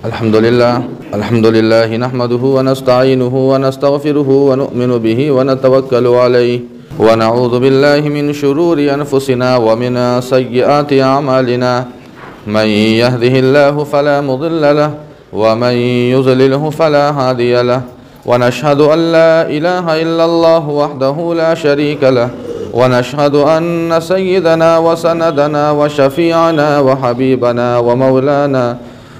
الحمد لله نحمده ونستعينه ونستغفره ونؤمن به ونتوكل عليه ونعوذ بالله من شرور أنفسنا ومن سيئات أعمالنا من يهده الله فلا مضل له ومن يضلله فلا هادي له ونشهد أن لا إله إلا الله وحده لا شريك له ونشهد أن سيدنا وسندنا وشفيعنا وحبيبنا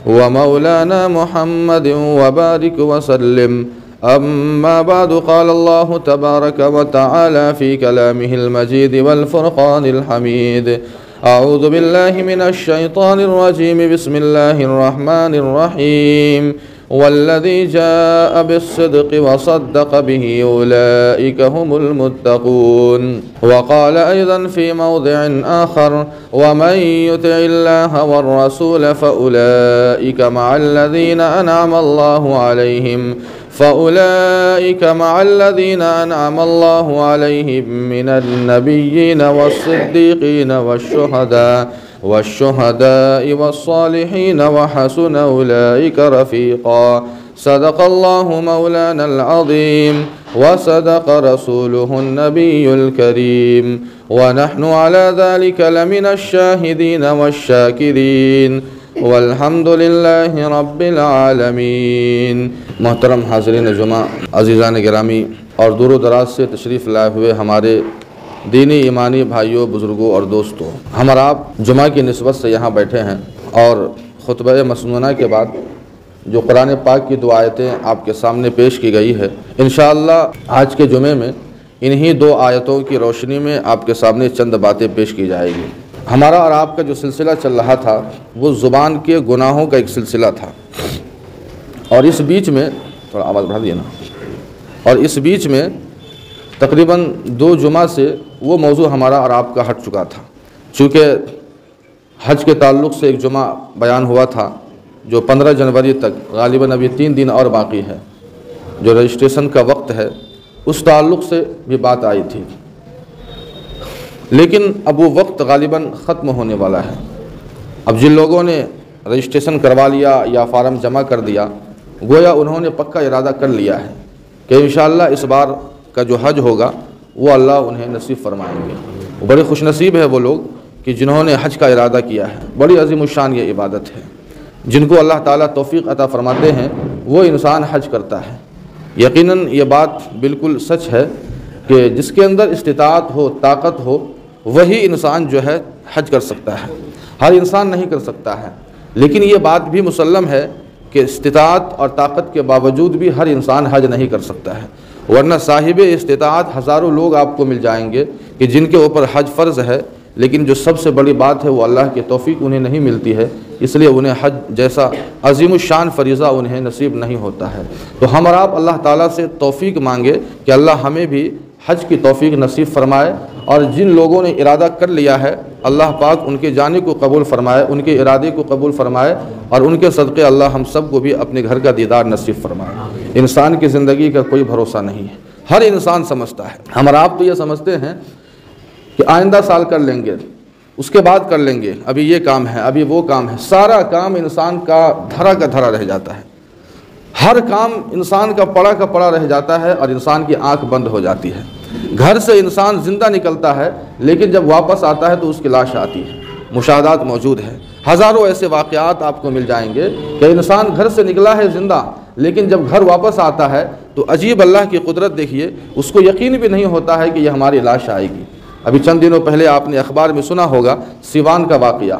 ومولانا محمد وبارك وسلم. أما بعد قال الله تبارك وتعالى في كلامه المجيد والفرقان الحميد. أعوذ بالله من الشيطان الرجيم. بسم الله الرحمن الرحيم. والذي جاء بالصدق وصدق به أولئك هم المتقون. وقال أيضا في موضع آخر ومن يطع الله والرسول فأولئك مع الذين أنعم الله عليهم من النبيين والصديقين والشهداء والصالحين وحسن أولئك رفيقا. صدق الله مولانا العظيم وصدق رسوله النبي الكريم ونحن على ذلك لمن الشاهدين والشاكرين والحمد لله رب العالمین. محترم حاضرین جمعہ، عزیزان گرامی اور دور و دراز سے تشریف لائے ہوئے ہمارے دینی ایمانی بھائیوں، بزرگوں اور دوستوں، ہم اور آپ جمعہ کی نسبت سے یہاں بیٹھے ہیں اور خطبہ مسنونہ کے بعد جو قرآن پاک کی دو آیتیں آپ کے سامنے پیش کی گئی ہے، انشاءاللہ آج کے جمعے میں انہی دو آیتوں کی روشنی میں آپ کے سامنے چند باتیں پیش کی جائے گی. ہمارا اور آپ کا جو سلسلہ چل رہا تھا وہ زبان کے گناہوں کا ایک سلسلہ تھا، اور اس بیچ میں تھوڑا آواز بڑھا دینا، اور اس بیچ میں تقریباً 2 جمعہ سے وہ موضوع ہمارا اور آپ کا ہٹ چکا تھا. چونکہ حج کے تعلق سے ایک جمعہ بیان ہوا تھا جو 15 جنوری تک، غالباً ابھی 3 دن اور باقی ہے جو رجسٹریشن کا وقت ہے، اس تعلق سے بھی بات آئی تھی، لیکن اب وہ وقت غالباً ختم ہونے والا ہے. اب جن لوگوں نے رجسٹریشن کروا لیا یا فارم جمع کر دیا، گویا انہوں نے پکا ارادہ کر لیا ہے کہ انشاءاللہ اس بار کا جو حج ہوگا وہ اللہ انہیں نصیب فرمائیں گے. بڑے خوش نصیب ہے وہ لوگ کہ جنہوں نے حج کا ارادہ کیا ہے. بڑی عظیم الشان یہ عبادت ہے. جن کو اللہ تعالیٰ توفیق عطا فرماتے ہیں وہ انسان حج کرتا ہے. یقیناً یہ بات بالکل سچ ہے کہ جس کے اندر استطاعت ہو، طاقت ہو، وہی انسان جو ہے حج کر سکتا ہے. ہر انسان نہیں کر سکتا ہے. لیکن یہ بات بھی مسلم ہے کہ استطاعت اور طاقت کے باوجود بھی ہر انسان حج نہیں کر سکتا ہے، ورنہ صاحب استطاعت ہزاروں لوگ آپ کو مل جائیں گے کہ جن کے اوپر حج فرض ہے، لیکن جو سب سے بڑی بات ہے وہ اللہ کی توفیق انہیں نہیں ملتی ہے، اس لیے انہیں حج جیسا عظیم الشان فریضہ انہیں نصیب نہیں ہوتا ہے. تو ہم اور آپ اللہ تعالیٰ سے توفیق مانگے کہ اللہ ہمیں بھی حج کی توفیق نصیب فرمائے، اور جن لوگوں نے ارادہ کر لیا ہے اللہ پاک ان کے جانے کو قبول فرمائے، ان کے ارادے کو قبول فرمائے، اور ان کے صدقے اللہ ہم سب کو بھی اپنے گھر کا دیدار نصیب فرمائے. انسان کی زندگی کا کوئی بھروسہ نہیں ہے. ہر انسان سمجھتا ہے، ہم اور آپ تو یہ سمجھتے ہیں کہ آئندہ سال کر لیں گے، اس کے بعد کر لیں گے، ابھی یہ کام ہے، ابھی وہ کام ہے. سارا کام انسان کا دھرا کا دھرا رہ جاتا ہے. ہر کام انسان کا پڑا رہ جاتا ہے اور انسان کی آنکھ بند ہو جاتی ہے. گھر سے انسان زندہ نکلتا ہے لیکن جب واپس آتا ہے تو اس کی لاش آتی ہے. مشاہدات موجود ہے. ہزاروں ایسے واقعات آپ کو مل جائیں گے کہ انسان گھر سے نکلا ہے زندہ، لیکن جب گھر واپس آتا ہے تو عجیب اللہ کی قدرت دیکھیے، اس کو یقین بھی نہیں ہوتا ہے کہ یہ ہماری لاش آئے گی. ابھی چند دنوں پہلے آپ نے اخبار میں سنا ہوگا سیوان کا واقعہ.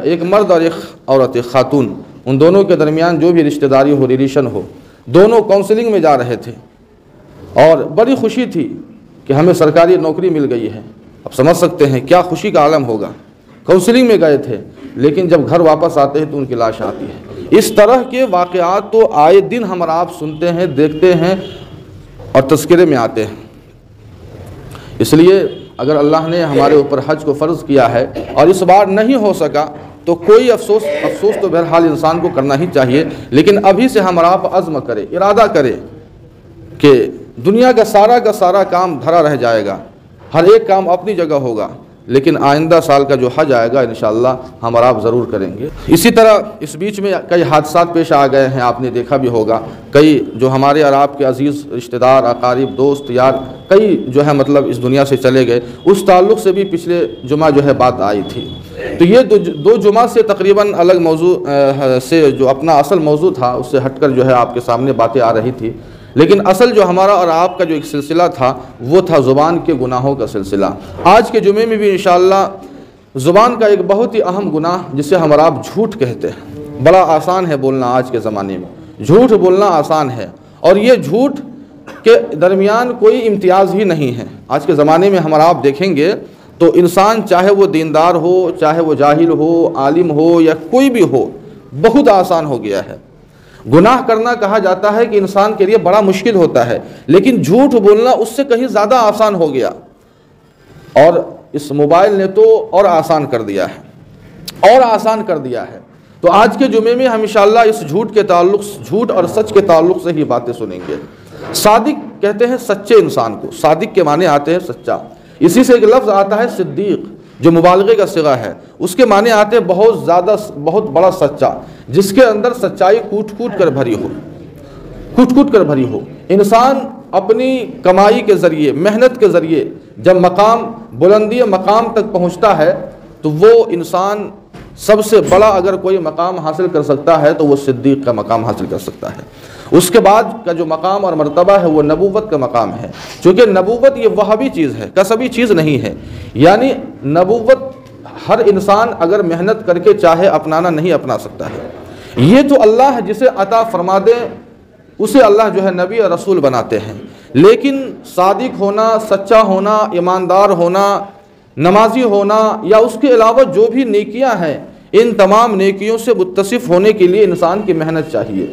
ایک مرد اور ایک عورت، ایک خاتون، ان دونوں کے درمیان جو بھی رشتہ داری ہو، ریلیشن ہو، دونوں کاؤنسلنگ میں جا رہے تھے اور بڑی خوشی تھی کہ ہمیں سرکاری نوکری مل گئی ہے. اب سمجھ سکتے ہیں کیا خوشی کا عالم ہوگا. کاؤنسلنگ میں گئے تھے لیکن جب گھر واپس آتے ہیں تو ان کی لاش آتی ہے. اس طرح کے واقعات تو آئے دن ہم اور آپ سنتے ہیں، دیکھتے ہیں اور تذکرے میں آتے ہیں. اس لیے اگر اللہ نے ہمارے اوپر حج کو فرض کیا ہے اور اس بار نہیں ہو سکا تو کوئی افسوس تو بہرحال انسان کو کرنا ہی چاہیے، لیکن ابھی سے ہم اور آپ عزم کرے، ارادہ کرے کہ دنیا کا سارا کام دھرا رہ جائے گا، ہر ایک کام اپنی جگہ ہوگا. لیکن آئندہ سال کا جو حج آئے گا انشاءاللہ ہم اور آپ ضرور کریں گے۔ اسی طرح اس بیچ میں کئی حادثات پیش آ گئے ہیں، آپ نے دیکھا بھی ہوگا، کئی جو ہمارے اور آپ کے عزیز رشتہ دار، اقارب، دوست، یار کئی جو ہے مطلب اس دنیا سے چلے گئے۔ اس تعلق سے بھی پچھلے جمعہ جو ہے بات آئی تھی۔ تو یہ دو جمعہ سے تقریباً الگ موضوع سے جو اپنا اصل موضوع تھا اس سے ہٹ کر جو ہے آپ کے سامنے باتیں آ رہی تھی، لیکن اصل جو ہمارا اور آپ کا جو ایک سلسلہ تھا وہ تھا زبان کے گناہوں کا سلسلہ۔ آج کے جمعے میں بھی انشاءاللہ زبان کا ایک بہت ہی اہم گناہ جسے ہم اور آپ جھوٹ کہتے ہیں، بڑا آسان ہے بولنا آج کے زمانے میں، جھوٹ بولنا آسان ہے، اور یہ جھوٹ کے درمیان کوئی امتیاز ہی نہیں ہے۔ آج کے زمانے میں ہم اور آپ دیکھیں گے تو انسان چاہے وہ دیندار ہو، چاہے وہ جاہل ہو، عالم ہو یا کوئی بھی ہو، بہت آسان ہو گیا ہے۔ گناہ کرنا کہا جاتا ہے کہ انسان کے لیے بڑا مشکل ہوتا ہے، لیکن جھوٹ بولنا اس سے کہیں زیادہ آسان ہو گیا، اور اس موبائل نے تو اور آسان کر دیا ہے، اور آسان کر دیا ہے۔ تو آج کے جمعے میں ہم انشاءاللہ اس جھوٹ اور سچ کے تعلق سے ہی باتیں سنیں گے۔ صادق کہتے ہیں سچے انسان کو، صادق کے معنی آتے ہیں سچا، اسی سے ایک لفظ آتا ہے صدیق جو مبالغے کا صیغہ ہے، اس کے معنی آتے ہیں بہت بڑا سچا، جس کے اندر سچائی کوٹ کوٹ کر بھری ہو۔ انسان اپنی کمائی کے ذریعے، محنت کے ذریعے جب بلندی مقام تک پہنچتا ہے تو وہ انسان سب سے بڑا اگر کوئی مقام حاصل کر سکتا ہے تو وہ صدیق کا مقام حاصل کر سکتا ہے۔ اس کے بعد کا جو مقام اور مرتبہ ہے وہ نبوت کا مقام ہے، چونکہ نبوت یہ وہابی چیز ہے، کسبی چیز نہیں ہے، یعنی نبوت ہر انسان اگر محنت کر کے چاہے اپنانا نہیں اپنا سکتا ہے۔ یہ تو اللہ جسے عطا فرما دے اسے اللہ جو ہے نبی اور رسول بناتے ہیں، لیکن صادق ہونا، سچا ہونا، ایماندار ہونا، نمازی ہونا یا اس کے علاوہ جو بھی نیکیاں ہیں، ان تمام نیکیوں سے متصف ہونے کے لیے انسان کی محنت چاہیے۔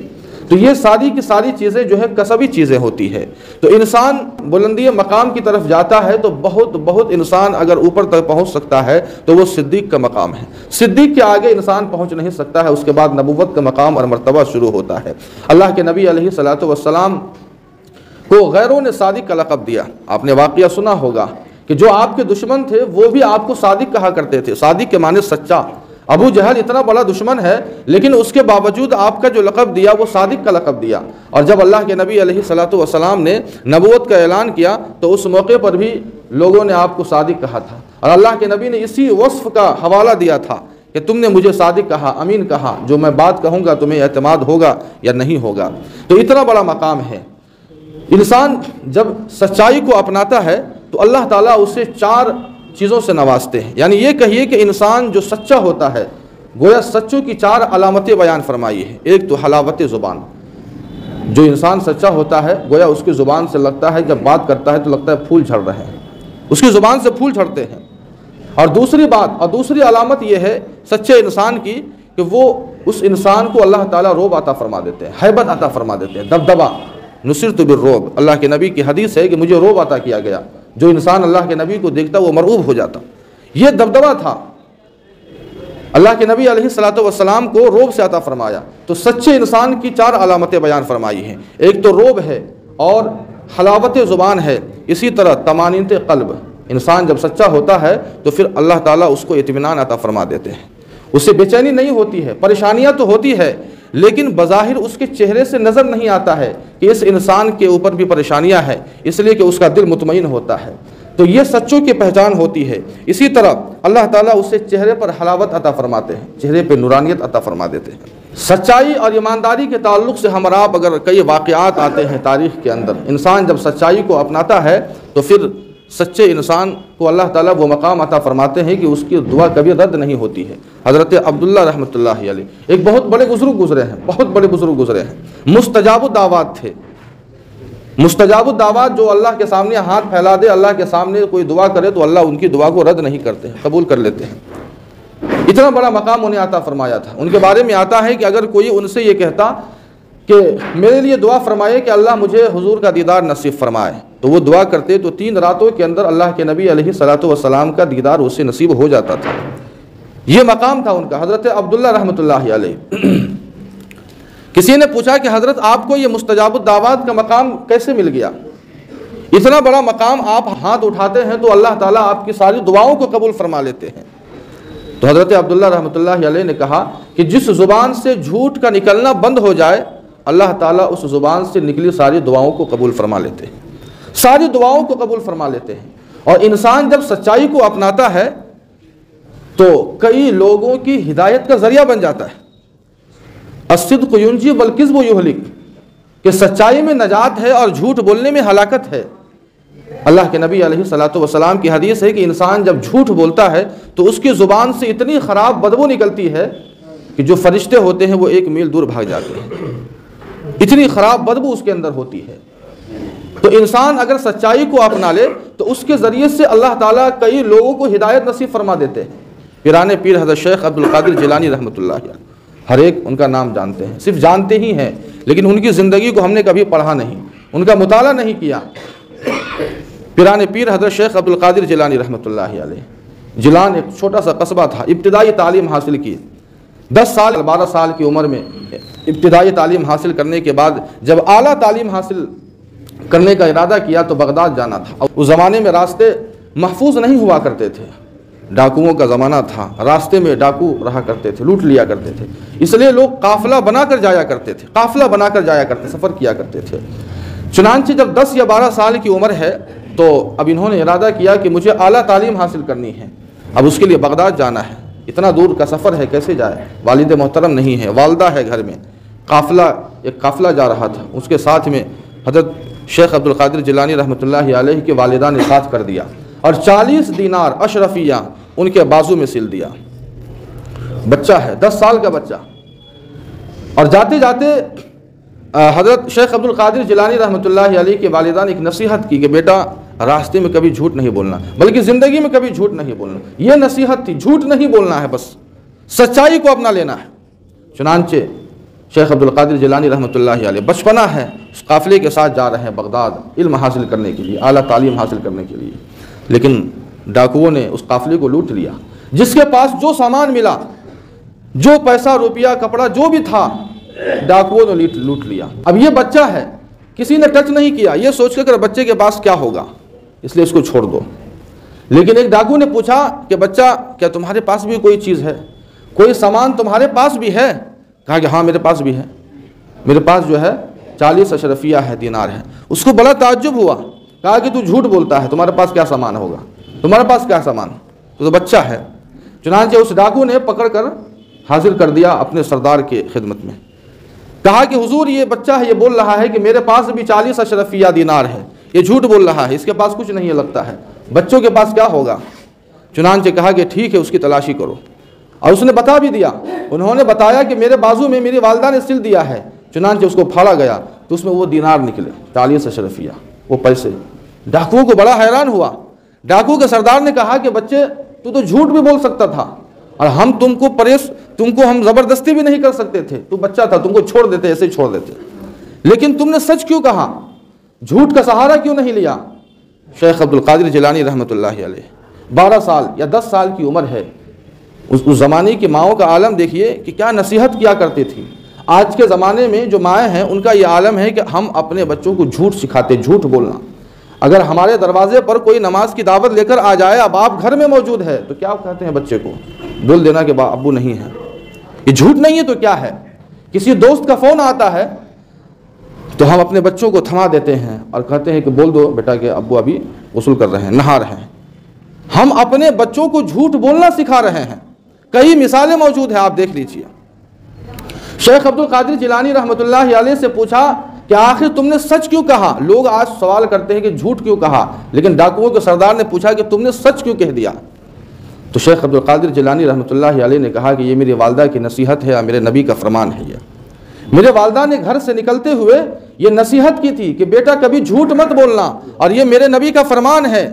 تو یہ ساری کی ساری چیزیں جو ہے کسبی چیزیں ہوتی ہے۔ تو انسان بلندی مقام کی طرف جاتا ہے تو بہت انسان اگر اوپر تک پہنچ سکتا ہے تو وہ صدیق کا مقام ہے۔ صدیق کے آگے انسان پہنچ نہیں سکتا ہے، اس کے بعد نبوت کا مقام اور مرتبہ شروع ہوتا ہے۔ اللہ کے نبی علیہ الصلوۃ والسلام کو غیروں نے صادق کا لقب دیا۔ آپ نے واقعہ سنا ہوگا کہ جو آپ کے دشمن تھے وہ بھی آپ کو صادق کہا کرتے تھے۔ صادق کے معنی سچا۔ ابو جہل اتنا بڑا دشمن ہے لیکن اس کے باوجود آپ کا جو لقب دیا وہ صادق کا لقب دیا، اور جب اللہ کے نبی علیہ الصلوۃ والسلام نے نبوت کا اعلان کیا تو اس موقع پر بھی لوگوں نے آپ کو صادق کہا تھا، اور اللہ کے نبی نے اسی وصف کا حوالہ دیا تھا کہ تم نے مجھے صادق کہا، امین کہا، جو میں بات کہوں گا تمہیں اعتماد ہوگا یا نہیں ہوگا۔ تو اتنا بڑا مقام ہے۔ انسان جب سچائی کو اپناتا ہے تو اللہ تعالیٰ اسے 4 چیزوں سے نوازتے ہیں، یعنی یہ کہیے کہ انسان جو سچا ہوتا ہے، گویا سچوں کی 4 علامتیں بیان فرمائی ہیں۔ ایک تو حلاوت زبان، جو انسان سچا ہوتا ہے گویا اس کی زبان سے لگتا ہے، جب بات کرتا ہے تو لگتا ہے پھول جھڑ رہے ہیں، اس کی زبان سے پھول جھڑتے ہیں۔ اور دوسری علامت یہ ہے سچے انسان کی کہ وہ اس انسان کو اللہ تعالیٰ رعب عطا فرما دیتے ہیں، ہیبت عطا فرما دیتے ہیں، دبدبا۔ نصرت بالرعب، اللہ کے نبی کی حدیث ہے کہ مجھے رعب عطا کیا گیا، جو انسان اللہ کے نبی کو دیکھتا وہ مرعوب ہو جاتا۔ یہ دبدبا تھا، اللہ کے نبی علیہ الصلوۃ والسلام کو رعب سے عطا فرمایا۔ تو سچے انسان کی 4 علامتیں بیان فرمائی ہیں، ایک تو رعب ہے اور حلاوت زبان ہے، اسی طرح طمانینت قلب۔ انسان جب سچا ہوتا ہے تو پھر اللہ تعالیٰ اس کو اطمینان عطا فرما دیتے ہیں، اسے بے چینی نہیں ہوتی ہے، پریشانیاں تو ہوتی ہے لیکن بظاہر اس کے چہرے سے نظر نہیں آتا ہے کہ اس انسان کے اوپر بھی پریشانیاں ہیں، اس لیے کہ اس کا دل مطمئن ہوتا ہے۔ تو یہ سچوں کی پہچان ہوتی ہے۔ اسی طرح اللہ تعالیٰ اسے چہرے پر حلاوت عطا فرماتے ہیں، چہرے پہ نورانیت عطا فرما دیتے ہیں۔ سچائی اور ایمانداری کے تعلق سے ہم اور آپ اگر کئی واقعات آتے ہیں تاریخ کے اندر، انسان جب سچائی کو اپناتا ہے تو پھر سچے انسان کو اللہ تعالیٰ وہ مقام عطا فرماتے ہیں کہ اس کی دعا کبھی رد نہیں ہوتی ہے۔ حضرت عبداللہ رحمۃ اللہ علیہ ایک بہت بڑے بزرگ گزرے ہیں، مستجاب الدعوات تھے۔ مستجاب الدعوات جو اللہ کے سامنے ہاتھ پھیلا دے، اللہ کے سامنے کوئی دعا کرے تو اللہ ان کی دعا کو رد نہیں کرتے ہیں، قبول کر لیتے ہیں۔ اتنا بڑا مقام انہیں عطا فرمایا تھا۔ ان کے بارے میں آتا ہے کہ اگر کوئی ان سے یہ کہتا کہ میرے لیے دعا فرمائے کہ اللہ مجھے حضور کا دیدار نصیب فرمائے، تو وہ دعا کرتے تو 3 راتوں کے اندر اللہ کے نبی علیہ الصلوۃ والسلام کا دیدار اسے نصیب ہو جاتا تھا۔ یہ مقام تھا ان کا، حضرت عبداللہ رحمۃ اللہ علیہ۔ کسی نے پوچھا کہ حضرت آپ کو یہ مستجاب الدعوات کا مقام کیسے مل گیا؟ اتنا بڑا مقام آپ ہاتھ اٹھاتے ہیں تو اللہ تعالیٰ آپ کی ساری دعاؤں کو قبول فرما لیتے ہیں۔ تو حضرت عبداللہ رحمۃ اللہ علیہ نے کہا کہ جس زبان سے جھوٹ کا نکلنا بند ہو جائے اللہ تعالیٰ اس زبان سے نکلی ساری دعاؤں کو قبول فرما لیتے ہیں، ساری دعاؤں کو قبول فرما لیتے ہیں۔ اور انسان جب سچائی کو اپناتا ہے تو کئی لوگوں کی ہدایت کا ذریعہ بن جاتا ہے۔ الصدق ینجی والکذب یہلک، کہ سچائی میں نجات ہے اور جھوٹ بولنے میں ہلاکت ہے۔ اللہ کے نبی علیہ الصلوۃ والسلام کی حدیث ہے کہ انسان جب جھوٹ بولتا ہے تو اس کی زبان سے اتنی خراب بدبو نکلتی ہے کہ جو فرشتے ہوتے ہیں وہ 1 میل دور بھاگ جاتے ہیں، اتنی خراب بدبو اس کے اندر ہوتی ہے۔ تو انسان اگر سچائی کو اپنا لے تو اس کے ذریعے سے اللہ تعالیٰ کئی لوگوں کو ہدایت نصیب فرما دیتے ہیں۔ پیرانے پیر حضرت شیخ عبد القادر جیلانی رحمۃ اللہ علیہ، ہر ایک ان کا نام جانتے ہیں، صرف جانتے ہی ہیں، لیکن ان کی زندگی کو ہم نے کبھی پڑھا نہیں، ان کا مطالعہ نہیں کیا۔ پیرانے پیر حضرت شیخ عبد القادر جیلانی رحمۃ اللہ علیہ، جیلان ایک چھوٹا سا قصبہ تھا، ابتدائی تعلیم حاصل کی 10 سال 12 سال کی عمر میں ابتدائی تعلیم حاصل کرنے کے بعد جب اعلیٰ تعلیم حاصل کرنے کا ارادہ کیا تو بغداد جانا تھا۔ اس زمانے میں راستے محفوظ نہیں ہوا کرتے تھے، ڈاکوؤں کا زمانہ تھا، راستے میں ڈاکو رہا کرتے تھے، لوٹ لیا کرتے تھے، اس لیے لوگ قافلہ بنا کر جایا کرتے تھے، قافلہ بنا کر جایا کرتے، سفر کیا کرتے تھے۔ چنانچہ جب 10 یا 12 سال کی عمر ہے تو اب انہوں نے ارادہ کیا کہ مجھے اعلیٰ تعلیم حاصل کرنی ہے، اب اس کے لیے بغداد جانا ہے، اتنا دور کا سفر ہے کیسے جائے، والد محترم نہیں ہے، والدہ ہے گھر میں، ایک قافلہ جا رہا تھا، اس کے ساتھ میں حضرت شیخ عبد القادر جیلانی رحمۃ اللہ علیہ کے والدہ نے ساتھ کر دیا اور 40 دینار اشرفیہ ان کے بازو میں سل دیا۔ بچہ ہے، 10 سال کا بچہ، اور جاتے جاتے حضرت شیخ عبد القادر جیلانی رحمۃ اللہ علیہ کے والدہ نے ایک نصیحت کی کہ بیٹا راستے میں کبھی جھوٹ نہیں بولنا، بلکہ زندگی میں کبھی جھوٹ نہیں بولنا، یہ نصیحت تھی، جھوٹ نہیں بولنا ہے، بس سچائی کو اپنا لینا ہے۔ چنانچہ شیخ عبد القادر جیلانی رحمۃ اللہ علیہ بچپنا ہے، اس قافلے کے ساتھ جا رہے ہیں بغداد علم حاصل کرنے کے لیے، اعلیٰ تعلیم حاصل کرنے کے لیے، لیکن ڈاکوؤں نے اس قافلے کو لوٹ لیا، جس کے پاس جو سامان ملا، جو پیسہ روپیہ کپڑا جو بھی تھا ڈاکوؤں نے لوٹ لیا۔ اب یہ بچہ ہے، کسی نے ٹچ نہیں کیا، یہ سوچ کر بچے کے پاس کیا ہوگا اس لیے اس کو چھوڑ دو، لیکن ایک ڈاکو نے پوچھا کہ بچہ کیا تمہارے پاس بھی کوئی چیز ہے، کوئی سامان تمہارے پاس بھی ہے؟ کہا کہ ہاں میرے پاس بھی ہے، میرے پاس جو ہے 40 اشرفیہ ہے، دینار ہے۔ اس کو بڑا تعجب ہوا، کہا کہ تو جھوٹ بولتا ہے، تمہارے پاس کیا سامان ہوگا، تمہارے پاس کیا سامان، تو بچہ ہے۔ چنانچہ اس ڈاکو نے پکڑ کر حاضر کر دیا اپنے سردار کے خدمت میں، کہا کہ حضور یہ بچہ ہے، یہ بول رہا ہے کہ میرے پاس بھی 40 اشرفیہ دینار ہے، یہ جھوٹ بول رہا ہے، اس کے پاس کچھ نہیں لگتا ہے، بچوں کے پاس کیا ہوگا؟ چنانچہ کہا کہ ٹھیک ہے اس کی تلاشی کرو، اور اس نے بتا بھی دیا، انہوں نے بتایا کہ میرے بازو میں میری والدہ نے سل دیا ہے۔ چنانچہ اس کو پھاڑا گیا تو اس میں وہ دینار نکلے، 40 اشرفیہ، وہ پیسے۔ ڈاکو کو بڑا حیران ہوا، ڈاکو کے سردار نے کہا کہ بچے تو جھوٹ بھی بول سکتا تھا، اور ہم تم کو ہم زبردستی بھی نہیں کر سکتے تھے، تو بچہ تھا، تم کو چھوڑ دیتے، ایسے ہی چھوڑ دیتے، لیکن تم نے سچ کیوں کہا، جھوٹ کا سہارا کیوں نہیں لیا؟ شیخ عبد القادر جیلانی رحمۃ اللہ علیہ 12 سال یا 10 سال کی عمر ہے، اس زمانے کی ماؤں کا عالم دیکھیے کہ کیا نصیحت کیا کرتی تھی۔ آج کے زمانے میں جو مائیں ہیں ان کا یہ عالم ہے کہ ہم اپنے بچوں کو جھوٹ سکھاتے، جھوٹ بولنا۔ اگر ہمارے دروازے پر کوئی نماز کی دعوت لے کر آ جائے، اب آپ گھر میں موجود ہے تو کیا کہتے ہیں بچے کو؟ بول دینا کہ ابو نہیں ہے، یہ جھوٹ نہیں ہے تو کیا ہے؟ کسی دوست کا فون آتا ہے تو ہم اپنے بچوں کو تھما دیتے ہیں اور کہتے ہیں کہ بول دو بیٹا کہ ابو ابھی غسل کر رہے ہیں، نہا رہے ہیں۔ ہم اپنے بچوں کو جھوٹ بولنا سکھا رہے ہیں، کئی مثالیں موجود ہیں، آپ دیکھ لیجئے۔ شیخ عبد القادر جیلانی رحمۃ اللہ علیہ سے پوچھا کہ آخر تم نے سچ کیوں کہا؟ لوگ آج سوال کرتے ہیں کہ جھوٹ کیوں کہا، لیکن ڈاکوؤں کے سردار نے پوچھا کہ تم نے سچ کیوں کہہ دیا؟ تو شیخ عبد القادر جیلانی رحمۃ اللہ علیہ نے کہا کہ یہ میری والدہ کی نصیحت ہے اور میرے نبی کا فرمان ہے۔ یہ میرے والدہ نے گھر سے نکلتے ہوئے یہ نصیحت کی تھی کہ بیٹا کبھی جھوٹ مت بولنا، اور یہ میرے نبی کا فرمان ہے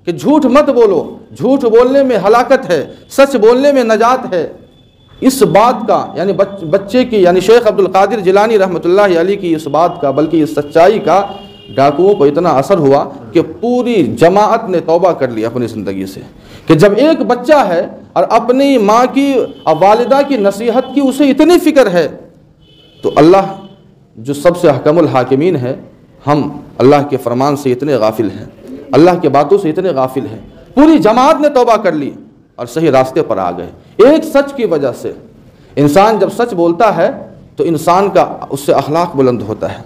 کہ جھوٹ مت بولو، جھوٹ بولنے میں ہلاکت ہے، سچ بولنے میں نجات ہے۔ اس بات کا یعنی بچے کی یعنی شیخ عبد القادر جیلانی رحمۃ اللہ علیہ کی اس بات کا بلکہ اس سچائی کا ڈاکوؤں کو اتنا اثر ہوا کہ پوری جماعت نے توبہ کر لی اپنی زندگی سے، کہ جب ایک بچہ ہے اور اپنی ماں کی اور والدہ کی نصیحت کی اسے اتنی فکر ہے تو اللہ جو سب سے احکم الحاکمین ہے، ہم اللہ کے فرمان سے اتنے غافل ہیں، اللہ کے باتوں سے اتنے غافل ہیں۔ پوری جماعت نے توبہ کر لی اور صحیح راستے پر آ گئے ایک سچ کی وجہ سے۔ انسان جب سچ بولتا ہے تو انسان کا اس سے اخلاق بلند ہوتا ہے،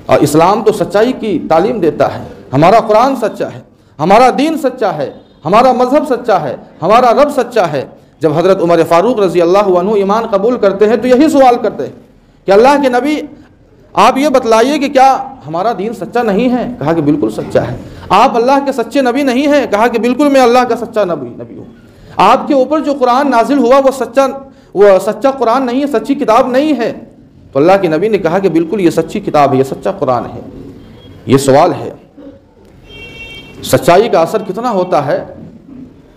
اور اسلام تو سچائی کی تعلیم دیتا ہے۔ ہمارا قرآن سچا ہے، ہمارا دین سچا ہے، ہمارا مذہب سچا ہے، ہمارا رب سچا ہے۔ جب حضرت عمر فاروق رضی اللہ عنہ ایمان قبول کرتے ہیں تو یہی سوال کرتے ہیں کہ اللہ کے نبی آپ یہ بتلائیے کہ کیا ہمارا دین سچا نہیں ہے؟ کہا کہ بالکل سچا ہے۔ آپ اللہ کے سچے نبی نہیں ہیں؟ کہا کہ بالکل میں اللہ کا سچا نبی ہوں۔ آپ کے اوپر جو قرآن نازل ہوا وہ سچا قرآن نہیں ہے، سچی کتاب نہیں ہے؟ تو اللہ کے نبی نے کہا کہ بالکل یہ سچی کتاب ہے، یہ سچا قرآن ہے۔ یہ سوال ہے سچائی کا اثر کتنا ہوتا ہے،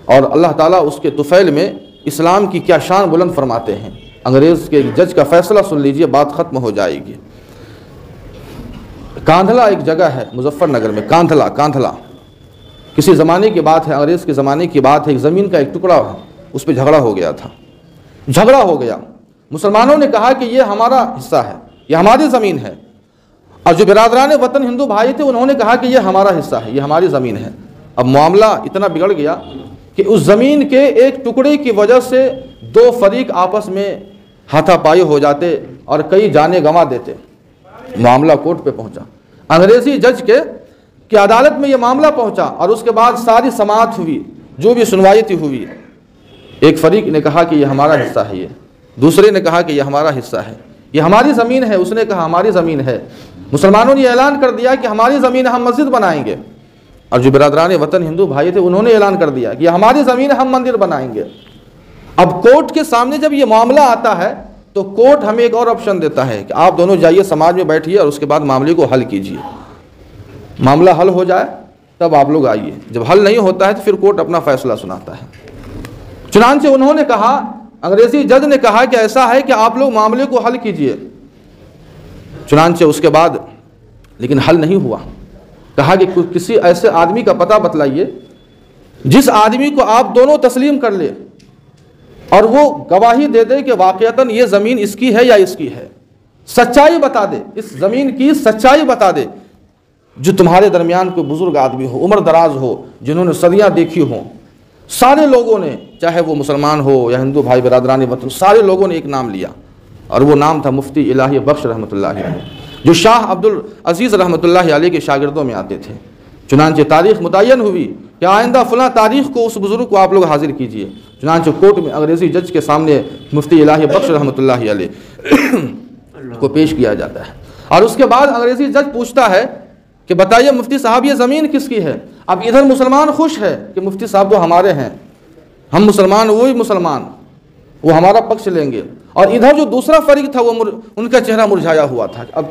اور اللہ تعالیٰ اس کے طفیل میں اسلام کی کیا شان بلند فرماتے ہیں۔ انگریز کے جج کا فیصلہ سن لیجئے، بات ختم ہو جائے گی۔ کاندھلا ایک جگہ ہے مظفر نگر میں، کاندھلا کسی زمانے کی بات ہے، انگریز کے زمانے کی بات ہے۔ ایک زمین کا ایک ٹکڑا اس پہ جھگڑا ہو گیا۔ مسلمانوں نے کہا کہ یہ ہمارا حصہ ہے، یہ ہماری زمین ہے، اور جو برادران وطن ہندو بھائی تھے انہوں نے کہا کہ یہ ہمارا حصہ ہے، یہ ہماری زمین ہے۔ اب معاملہ اتنا بگڑ گیا کہ اس زمین کے ایک ٹکڑے کی وجہ سے دو فریق آپس میں ہاتھا پائی ہو جاتے اور کئی جانیں گنوا دیتے۔ معاملہ کورٹ پہ پہنچا، انگریزی جج کی عدالت میں یہ معاملہ پہنچا، اور اس کے بعد ساری سماعت ہوئی، جو بھی سنوائی تھی ہوئی۔ ایک فریق نے کہا کہ یہ ہمارا حصہ ہے، یہ دوسرے نے کہا کہ یہ ہمارا حصہ ہے، یہ ہماری زمین ہے، اس نے کہا ہماری زمین ہے۔ مسلمانوں نے اعلان کر دیا کہ ہماری زمین ہم مسجد بنائیں گے، اور جو برادران وطن ہندو بھائی تھے انہوں نے اعلان کر دیا کہ یہ ہماری زمین ہم مندر بنائیں گے۔ اب کورٹ کے سامنے جب یہ معاملہ آتا ہے تو کورٹ ہمیں ایک اور آپشن دیتا ہے کہ آپ دونوں جائیے سماج میں بیٹھیے اور اس کے بعد معاملے کو حل کیجیے۔ معاملہ حل ہو جائے تب آپ لوگ آئیے، جب حل نہیں ہوتا ہے تو پھر کورٹ اپنا فیصلہ سناتا ہے۔ چنانچہ انہوں نے کہا، انگریزی جج نے کہا کہ ایسا ہے کہ آپ لوگ معاملے کو حل کیجیے۔ چنانچہ اس کے بعد لیکن حل نہیں ہوا۔ کہا کہ کسی ایسے آدمی کا پتہ بتلائیے جس آدمی کو آپ دونوں تسلیم کر لے اور وہ گواہی دے دے کہ واقعتاً یہ زمین اس کی ہے یا اس کی ہے، سچائی بتا دے، اس زمین کی سچائی بتا دے۔ جو تمہارے درمیان کوئی بزرگ آدمی ہو، عمر دراز ہو، جنہوں نے صدیاں دیکھی ہوں، سارے لوگوں نے، چاہے وہ مسلمان ہو یا ہندو بھائی برادران وطن، سارے لوگوں نے ایک نام لیا، اور وہ نام تھا مفتی الہی بخش رحمۃ اللہ علیہ، جو شاہ عبد العزیز رحمۃ اللہ علیہ کے شاگردوں میں آتے تھے۔ چنانچہ تاریخ متعین ہوئی کہ آئندہ فلاں تاریخ کو اس بزرگ کو آپ لوگ حاضر کیجئے۔ چنانچہ کورٹ میں انگریزی جج کے سامنے مفتی الہی بخش رحمۃ اللہ علیہ کو پیش کیا جاتا ہے، اور اس کے بعد انگریزی جج پوچھتا ہے کہ بتائیے مفتی صاحب یہ زمین کس کی ہے؟ اب ادھر مسلمان خوش ہے کہ مفتی صاحب تو ہمارے ہیں، ہم مسلمان وہی مسلمان، وہ ہمارا پکش لیں گے، اور ادھر جو دوسرا فریق تھا وہ ان کا چہرہ مرجھایا ہوا تھا کہ اب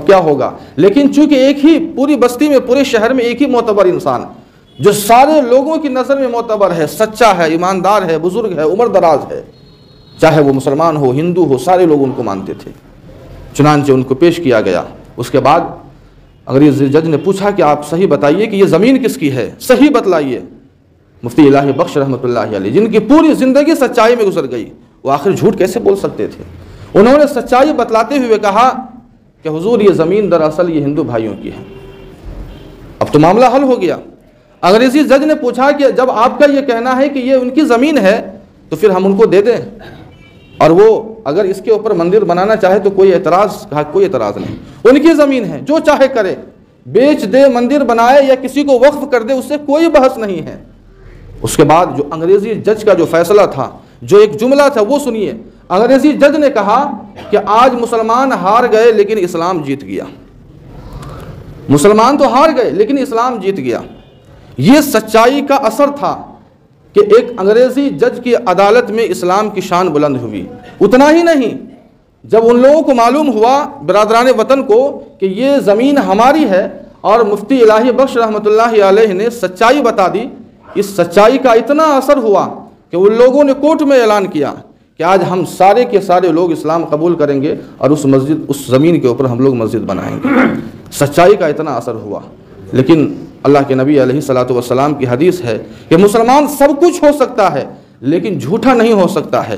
کیا ہوگا۔ لیکن چونکہ ایک ہی پوری بستی میں، پورے شہر میں ایک ہی معتبر انسان جو سارے لوگوں کی نظر میں معتبر ہے، سچا ہے، ایماندار ہے، بزرگ ہے، عمر دراز ہے، چاہے وہ مسلمان ہو ہندو ہو، سارے لوگ ان کو مانتے تھے۔ چنانچہ ان کو پیش کیا گیا۔ اس کے بعد انگریزی جج نے پوچھا کہ آپ صحیح بتائیے کہ یہ زمین کس کی ہے، صحیح بتلائیے۔ مفتی الہی بخش رحمۃ اللہ علیہ، جن کی پوری زندگی سچائی میں گزر گئی، وہ آخر جھوٹ کیسے بول سکتے تھے؟ انہوں نے سچائی بتلاتے ہوئے کہا کہ حضور یہ زمین دراصل یہ ہندو بھائیوں کی ہے۔ اب تو معاملہ حل ہو گیا۔ انگریزی جج نے پوچھا کہ جب آپ کا یہ کہنا ہے کہ یہ ان کی زمین ہے تو پھر ہم ان کو دے دیں، اور وہ اگر اس کے اوپر مندر بنانا چاہے تو کوئی اعتراض؟ کہا کوئی اعتراض نہیں، ان کی زمین ہے، جو چاہے کرے، بیچ دے، مندر بنائے یا کسی کو وقف کر دے، اس سے کوئی بحث نہیں ہے۔ اس کے بعد جو انگریزی جج کا جو فیصلہ تھا، جو ایک جملہ تھا وہ سنیے۔ انگریزی جج نے کہا کہ آج مسلمان ہار گئے لیکن اسلام جیت گیا۔ مسلمان تو ہار گئے لیکن اسلام جیت گیا۔ یہ سچائی کا اثر تھا کہ ایک انگریزی جج کی عدالت میں اسلام کی شان بلند ہوئی۔ اتنا ہی نہیں، جب ان لوگوں کو معلوم ہوا، برادران وطن کو، کہ یہ زمین ہماری ہے، اور مفتی الہی بخش رحمۃ اللہ علیہ نے سچائی بتا دی، اس سچائی کا اتنا اثر ہوا کہ ان لوگوں نے کورٹ میں اعلان کیا کہ آج ہم سارے کے سارے لوگ اسلام قبول کریں گے، اور اس زمین کے اوپر ہم لوگ مسجد بنائیں گے۔ سچائی کا اتنا اثر ہوا۔ لیکن اللہ کے نبی علیہ الصلوۃ والسلام کی حدیث ہے کہ مسلمان سب کچھ ہو سکتا ہے لیکن جھوٹا نہیں ہو سکتا ہے۔